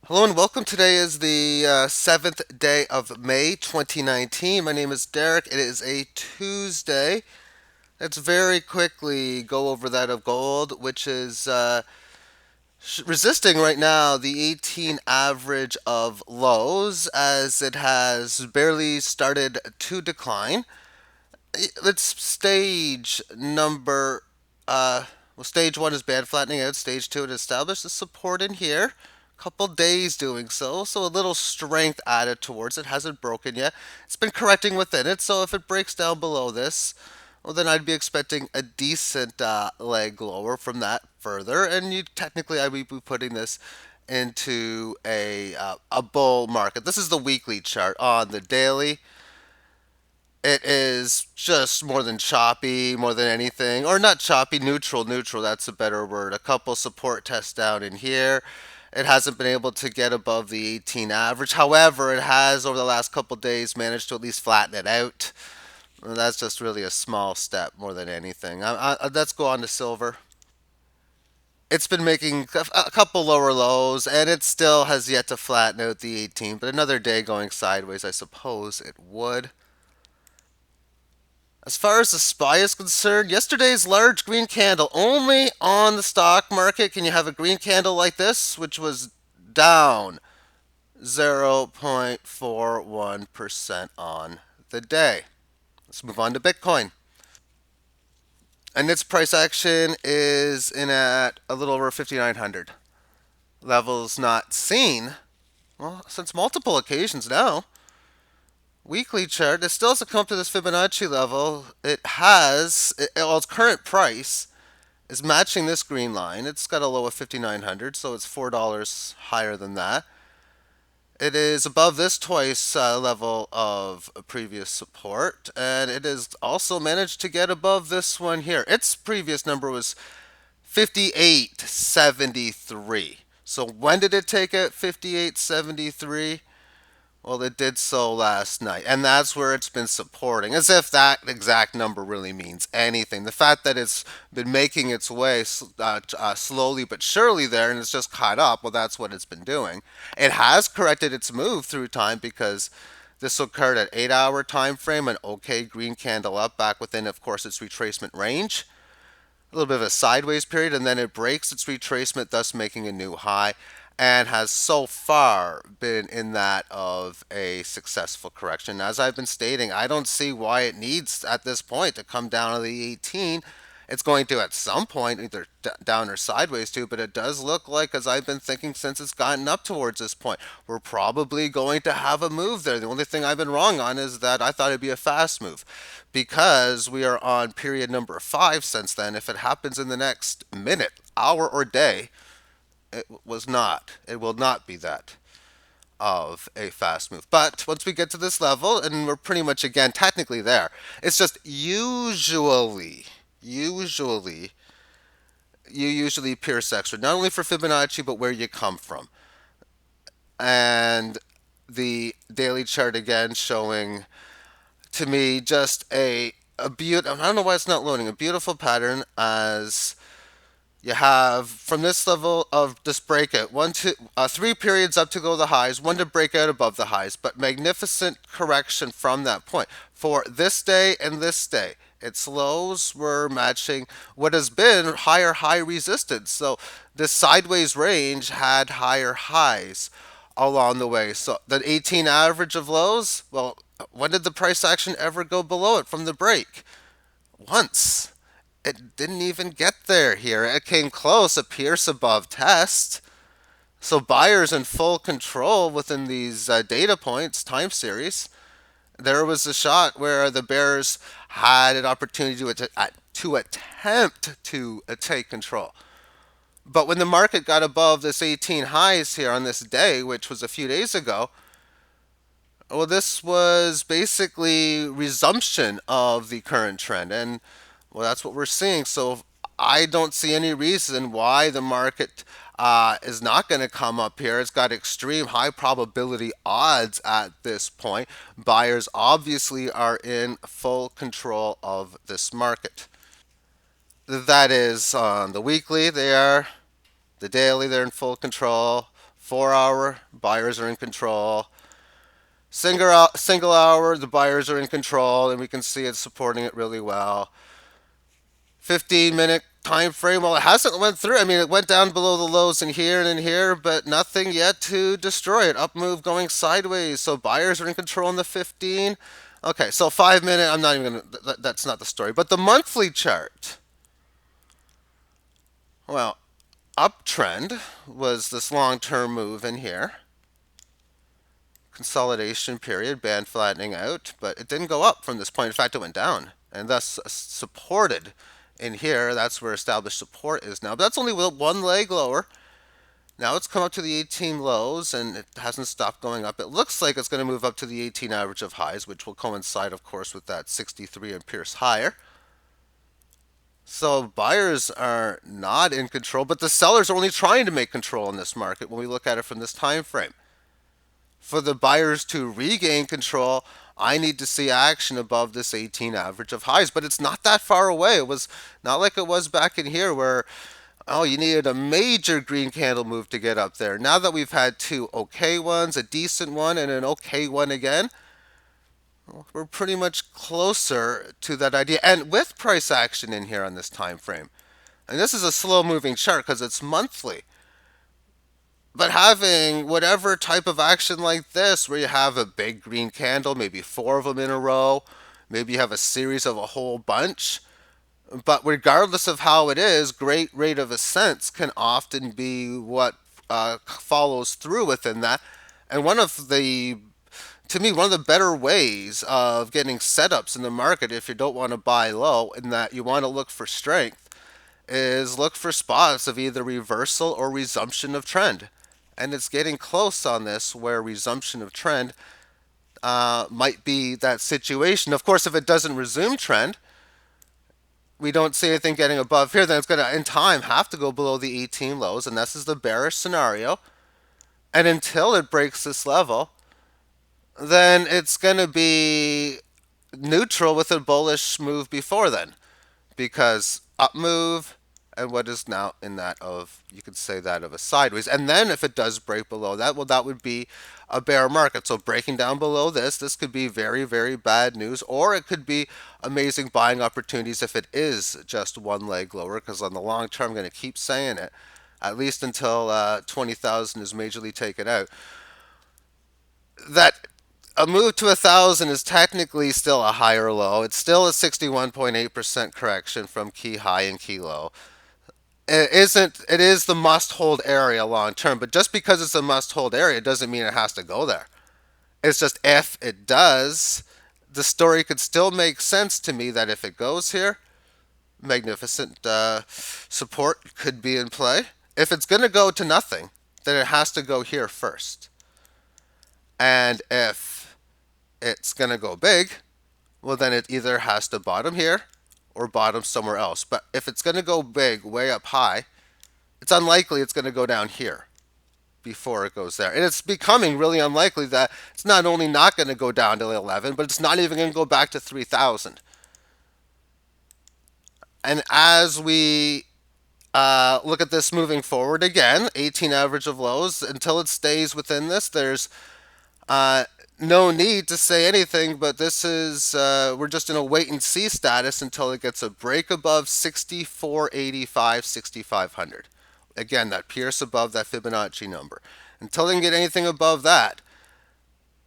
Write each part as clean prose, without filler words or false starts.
Hello and welcome. Today is the 7th day of May 2019. My name is Derek. It is a Tuesday. Let's very quickly go over that of gold, which is resisting right now the 18 average of lows as it has barely started to decline. Let's stage number. Well, stage one is band flattening out. Stage two, it established the support in here. Couple days doing so, so a little strength added towards it. Hasn't broken yet. It's been correcting within it, so if it breaks down below this, well, then I'd be expecting a decent leg lower from that further, and you technically I would be putting this into a bull market. This is the weekly chart on the daily. It is just more than choppy, more than anything, or not choppy, neutral, neutral. That's a better word. A couple support tests down in here. It hasn't been able to get above the 18 average. However, it has over the last couple days managed to at least flatten it out. And that's just really a small step more than anything. Let's go on to silver. It's been making a couple lower lows, and it still has yet to flatten out the 18. But another day going sideways, I suppose it would. As far as the SPY is concerned, yesterday's large green candle, only on the stock market can you have a green candle like this, which was down 0.41% on the day. Let's move on to Bitcoin. And its price action is in at a little over 5,900. Levels not seen, well, since multiple occasions now. Weekly chart, it still has to come to this Fibonacci level. Well, its current price is matching this green line. It's got a low of 5,900, so it's $4 higher than that. It is above this twice level of previous support, and it has also managed to get above this one here. Its previous number was 58.73. So when did it take out 58.73? Well, it did so last night, and that's where it's been supporting, as if that exact number really means anything. The fact that it's been making its way slowly but surely there, and it's just caught up, well, that's what it's been doing. It has corrected its move through time because this occurred at 8-hour time frame, an okay green candle up back within, of course, its retracement range, a little bit of a sideways period, and then it breaks its retracement, thus making a new high, and has so far been in that of a successful correction. As I've been stating, I don't see why it needs at this point to come down to the 18. It's going to at some point either down or sideways too, but it does look like, as I've been thinking since it's gotten up towards this point, we're probably going to have a move there. The only thing I've been wrong on is that I thought it'd be a fast move because we are on period number 5 since then. If it happens in the next minute, hour, or day, it was not. It will not be that of a fast move. But once we get to this level, and we're pretty much again technically there, it's just usually, you usually pierce extra, not only for Fibonacci, but where you come from. And the daily chart again showing to me just a beautiful, I don't know why it's not loading, a beautiful pattern as you have from this level of this breakout, 3 periods up to go to the highs, one to break out above the highs, but magnificent correction from that point. For this day and this day, its lows were matching what has been higher high resistance. So this sideways range had higher highs along the way. So the 18 average of lows, well, when did the price action ever go below it from the break? Once. It didn't even get there here. It came close, a pierce above test. So buyers in full control within these data points, time series. There was a shot where the bears had an opportunity to attempt to take control. But when the market got above this 18 highs here on this day, which was a few days ago, well, this was basically resumption of the current trend, and well, that's what we're seeing. So I don't see any reason why the market is not going to come up here. It's got extreme high probability odds at this point. Buyers obviously are in full control of this market. That is on the weekly, they are. The daily, they're in full control. 4 hour, buyers are in control. Single hour, the buyers are in control, and we can see it's supporting it really well. 15-minute time frame. Well, it hasn't went through. I mean, it went down below the lows in here, but nothing yet to destroy it. Up move going sideways. So buyers are in control in the 15. Okay, so 5 minute. I'm not even gonna. That's not the story. But the monthly chart. Well, uptrend was this long-term move in here. Consolidation period, band flattening out, but it didn't go up from this point. In fact, it went down, and thus supported in here. That's where established support is now. But that's only one leg lower. Now it's come up to the 18 lows, and it hasn't stopped going up. It looks like it's going to move up to the 18 average of highs, which will coincide, of course, with that 63 and pierce higher. So buyers are not in control, but the sellers are only trying to make control in this market when we look at it from this time frame. For the buyers to regain control, I need to see action above this 18 average of highs, but it's not that far away. It was not like it was back in here where, oh, you needed a major green candle move to get up there. Now that we've had two okay ones, a decent one, and an okay one again, we're pretty much closer to that idea. And with price action in here on this time frame, and this is a slow moving chart because it's monthly. But having whatever type of action like this, where you have a big green candle, maybe 4 of them in a row, maybe you have a series of a whole bunch, but regardless of how it is, great rate of ascents can often be what follows through within that. And to me, one of the better ways of getting setups in the market, if you don't want to buy low and that you want to look for strength, is look for spots of either reversal or resumption of trend. And it's getting close on this where resumption of trend might be that situation. Of course, if it doesn't resume trend, we don't see anything getting above here, then it's going to, in time, have to go below the 18 lows, and this is the bearish scenario. And until it breaks this level, then it's going to be neutral with a bullish move before then, because up move and what is now in that of, you could say that of a sideways. And then if it does break below that, well, that would be a bear market. So breaking down below this could be very, very bad news, or it could be amazing buying opportunities if it is just one leg lower, because on the long term, I'm going to keep saying it, at least until 20,000 is majorly taken out, that a move to 1,000 is technically still a higher low. It's still a 61.8% correction from key high and key low. It is the must hold area long term, but just because it's a must hold area doesn't mean it has to go there. It's just if it does, the story could still make sense to me that if it goes here, magnificent support could be in play. If it's going to go to nothing, then it has to go here first. And if it's going to go big, well, then it either has to bottom here or bottom somewhere else. But if it's going to go big, way up high, it's unlikely it's going to go down here before it goes there. And it's becoming really unlikely that it's not only not going to go down to 11, but it's not even going to go back to 3,000. And as we look at this moving forward again, 18 average of lows, until it stays within this, there's no need to say anything, but this is, we're just in a wait and see status until it gets a break above 6485, 6500. Again, that pierce above that Fibonacci number. Until they can get anything above that,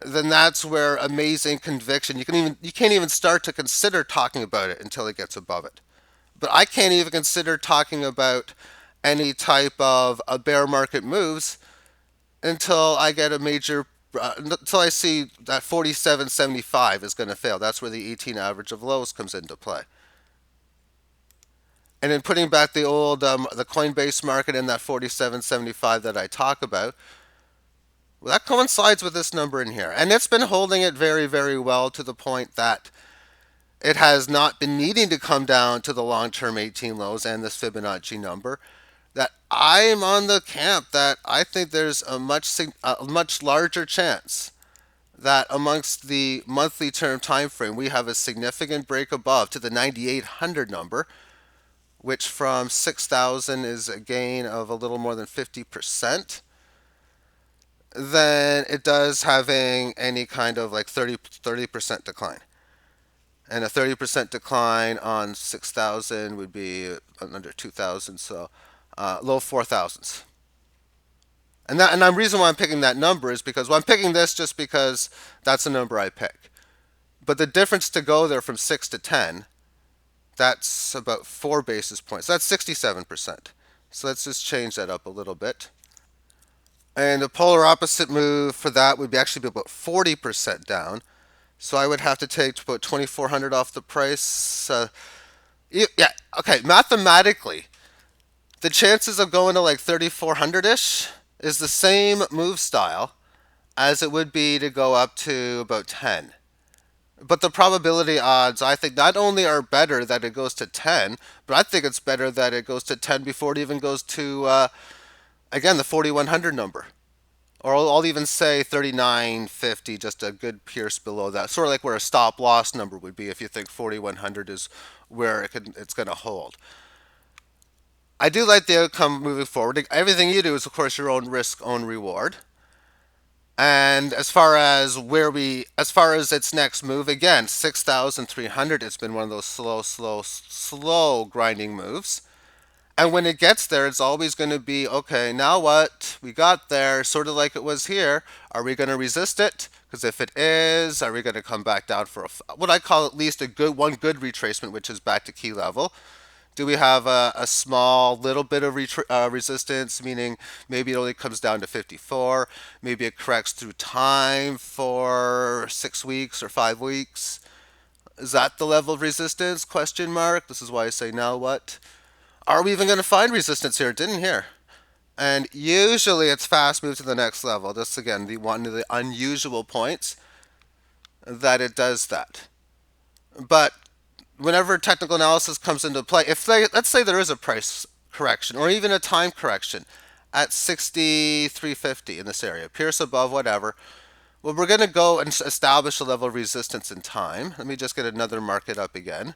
then that's where amazing conviction. You can't even start to consider talking about it until it gets above it. But I can't even consider talking about any type of a bear market moves until I get a major until I see that 47.75 is going to fail. That's where the 18 average of lows comes into play. And in putting back the old the Coinbase market in that 47.75 that I talk about, well, that coincides with this number in here. And it's been holding it very, very well to the point that it has not been needing to come down to the long-term 18 lows and this Fibonacci number. That I'm on the camp that I think there's a much larger chance that amongst the monthly term time frame we have a significant break above to the 9,800 number, which from 6,000 is a gain of a little more than 50%. than it does having any kind of like 30% decline. And a 30% decline on 6,000 would be under 2,000, so low 4,000s. And the reason why I'm picking that number is because, well, I'm picking this just because that's the number I pick. But the difference to go there from 6 to 10, that's about 4 basis points. That's 67%. So let's just change that up a little bit. And the polar opposite move for that would be actually be about 40% down. So I would have to take about 2,400 off the price. Yeah, okay, mathematically, the chances of going to like 3,400 ish is the same move style as it would be to go up to about 10. But the probability odds, I think, not only are better that it goes to 10, but I think it's better that it goes to 10 before it even goes to, again, the 4,100 number. Or I'll even say 39.50, just a good pierce below that. Sort of like where a stop loss number would be if you think 4,100 is where it's going to hold. I do like the outcome moving forward. Everything you do is, of course, your own risk, own reward. And as far as its next move, again, 6,300. It's been one of those slow grinding moves. And when it gets there, it's always going to be okay. Now what? We got there, sort of like it was here. Are we going to resist it? Because if it is, are we going to come back down for what I call at least a good retracement, which is back to key level? Do we have a small little bit of resistance, meaning maybe it only comes down to 54? Maybe it corrects through time for 6 weeks or 5 weeks. Is that the level of resistance? Question mark. This is why I say now what? Are we even going to find resistance here? It didn't here. And usually it's fast move to the next level. This again, the one of the unusual points that it does that. But whenever technical analysis comes into play, let's say there is a price correction or even a time correction at 63.50 in this area, pierce above whatever. Well, we're going to go and establish a level of resistance in time. Let me just get another market up again.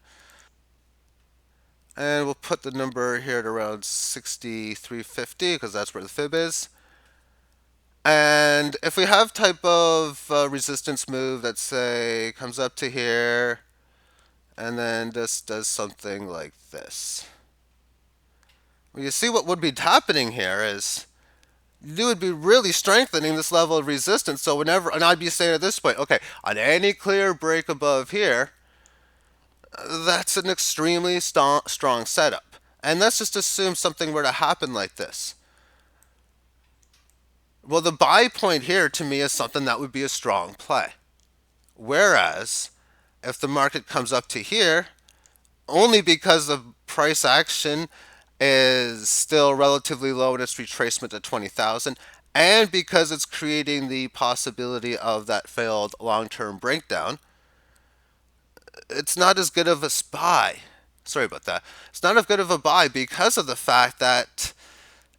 And we'll put the number here at around 63.50 because that's where the fib is. And if we have type of resistance move that say comes up to here and then just does something like this. Well, you see what would be happening here is you would be really strengthening this level of resistance. So whenever, and I'd be saying at this point, okay, on any clear break above here, that's an extremely strong setup. And let's just assume something were to happen like this. Well, the buy point here to me is something that would be a strong play. Whereas if the market comes up to here, only because the price action is still relatively low in its retracement to 20,000, and because it's creating the possibility of that failed long-term breakdown, it's not as good of a buy. Sorry about that. It's not as good of a buy because of the fact that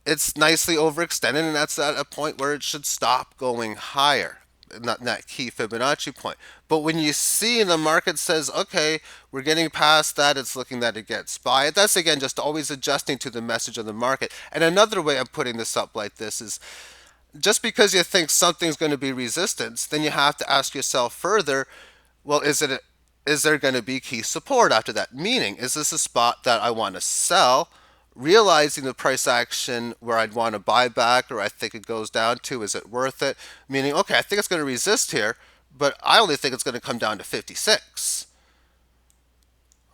it's nicely overextended, and that's at a point where it should stop going higher, not that key Fibonacci point. But when you see the market says, okay, we're getting past that, it's looking that it gets buy. That's again just always adjusting to the message of the market. And another way of putting this up like this is just because you think something's going to be resistance, then you have to ask yourself further, well, is there going to be key support after that? Meaning, is this a spot that I want to sell, realizing the price action where I'd want to buy back or I think it goes down to, is it worth it? Meaning, okay, I think it's going to resist here, but I only think it's going to come down to 56.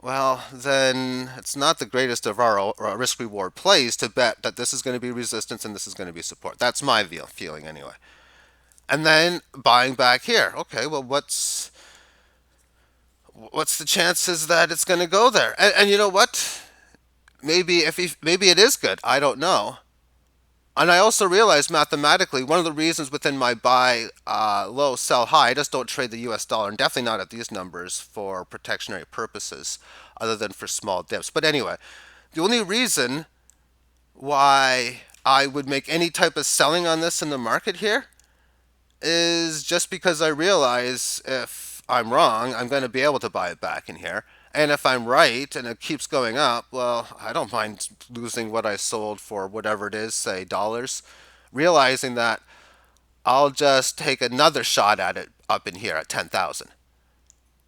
Well, then it's not the greatest of our risk reward plays to bet that this is going to be resistance and this is going to be support. That's my feeling anyway. And then buying back here. Okay, well, what's the chances that it's going to go there? And you know what? Maybe it is good. I don't know. And I also realize mathematically one of the reasons within my buy low, sell high, I just don't trade the US dollar, and definitely not at these numbers for protectionary purposes, other than for small dips. But anyway, the only reason why I would make any type of selling on this in the market here is just because I realize if I'm wrong, I'm going to be able to buy it back in here. And if I'm right and it keeps going up, well, I don't mind losing what I sold for whatever it is, say dollars, realizing that I'll just take another shot at it up in here at 10,000.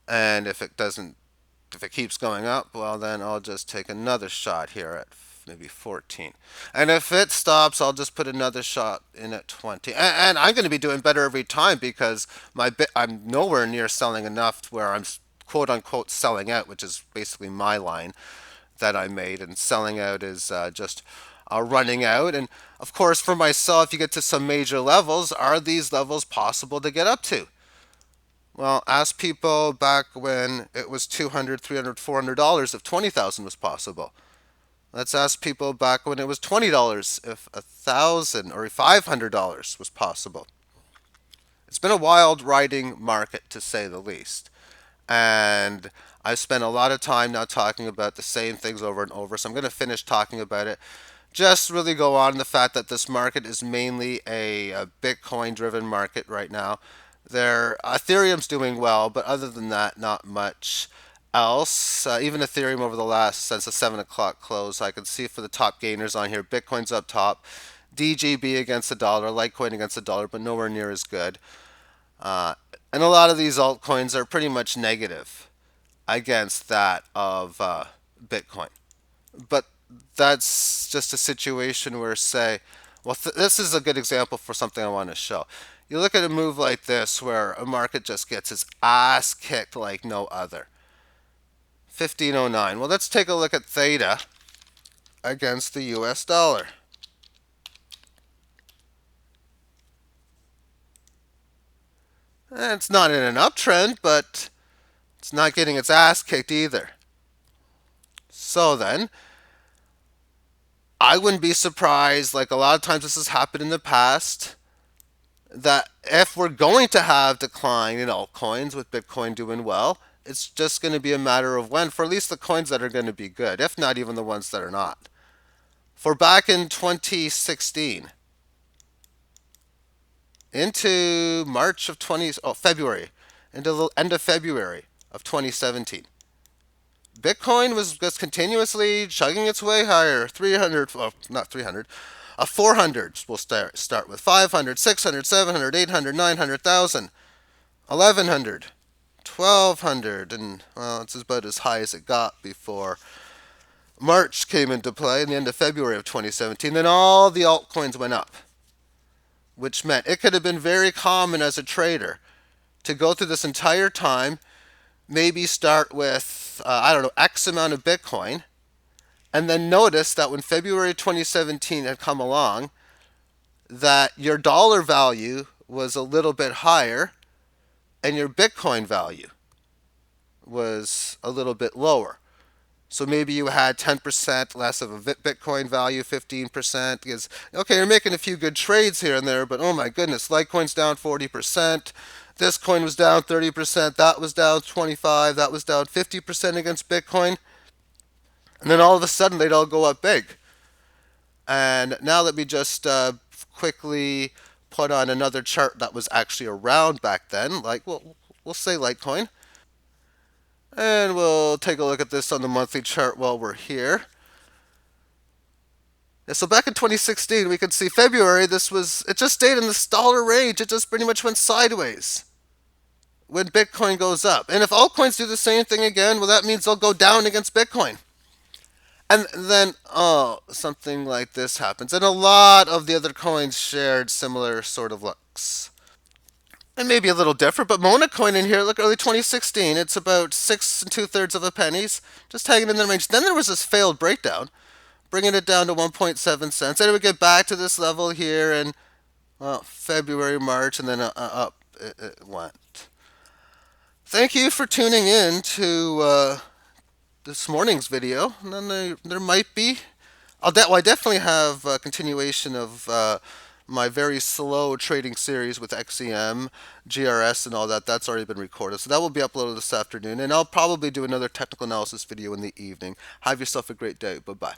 And if it keeps going up, well, then I'll just take another shot here at maybe 14. And if it stops, I'll just put another shot in at 20. And I'm going to be doing better every time because I'm nowhere near selling enough to where I'm quote unquote selling out, which is basically my line that I made. And selling out is just running out. And of course, for myself, you get to some major levels. Are these levels possible to get up to? Well, ask people back when it was $200, $300, $400 if 20,000 was possible. Let's ask people back when it was $20 if 1,000 or $500 was possible. It's been a wild riding market to say the least. And I've spent a lot of time now talking about the same things over and over, so I'm going to finish talking about it. Just really go on the fact that this market is mainly a Bitcoin driven market right now. Ethereum's doing well, but other than that, not much else. Even Ethereum over the last since the 7 o'clock close, I can see for the top gainers on here, Bitcoin's up top, DGB against the dollar, Litecoin against the dollar, but nowhere near as good. Uh, and a lot of these altcoins are pretty much negative against that of Bitcoin. But that's just a situation where, say, well, this is a good example for something I want to show. You look at a move like this where a market just gets its ass kicked like no other. 1509. Well, let's take a look at theta against the US dollar. It's not in an uptrend, but it's not getting its ass kicked either. So then, I wouldn't be surprised, like a lot of times this has happened in the past, that if we're going to have decline in altcoins with Bitcoin doing well, it's just going to be a matter of when for at least the coins that are going to be good, if not even the ones that are not. For back in 2016 into March of February, into the end of February of 2017, Bitcoin was just continuously chugging its way higher. 300, well, not 300, 400. We'll start with 500, 600, 700, 800, 900,000, 1100, 1200, and well, it's about as high as it got before March came into play in the end of February of 2017. Then all the altcoins went up, which meant it could have been very common as a trader to go through this entire time, maybe start with, I don't know, X amount of Bitcoin, and then notice that when February 2017 had come along, that your dollar value was a little bit higher and your Bitcoin value was a little bit lower. So maybe you had 10% less of a Bitcoin value, 15%, because, okay, you're making a few good trades here and there, but oh my goodness, Litecoin's down 40%, this coin was down 30%, that was down 25%, that was down 50% against Bitcoin. And then all of a sudden they'd all go up big. And now let me just quickly put on another chart that was actually around back then, like we'll say Litecoin. And we'll take a look at this on the monthly chart while we're here. Yeah, so back in 2016, we could see February, it just stayed in this dollar range. It just pretty much went sideways when Bitcoin goes up. And if altcoins do the same thing again, well, that means they'll go down against Bitcoin. And then, something like this happens. And a lot of the other coins shared similar sort of looks. And maybe a little different, but Monacoin in here, look, early 2016, it's about 6 2/3 of a pennies, just hanging in the range. Then there was this failed breakdown, bringing it down to 1.7 cents. And it would get back to this level here in, well, February, March, and then up it went. Thank you for tuning in to this morning's video. And then there might be. I definitely have a continuation of my very slow trading series with XEM, GRS, and all that. That's already been recorded. So that will be uploaded this afternoon. And I'll probably do another technical analysis video in the evening. Have yourself a great day. Bye bye.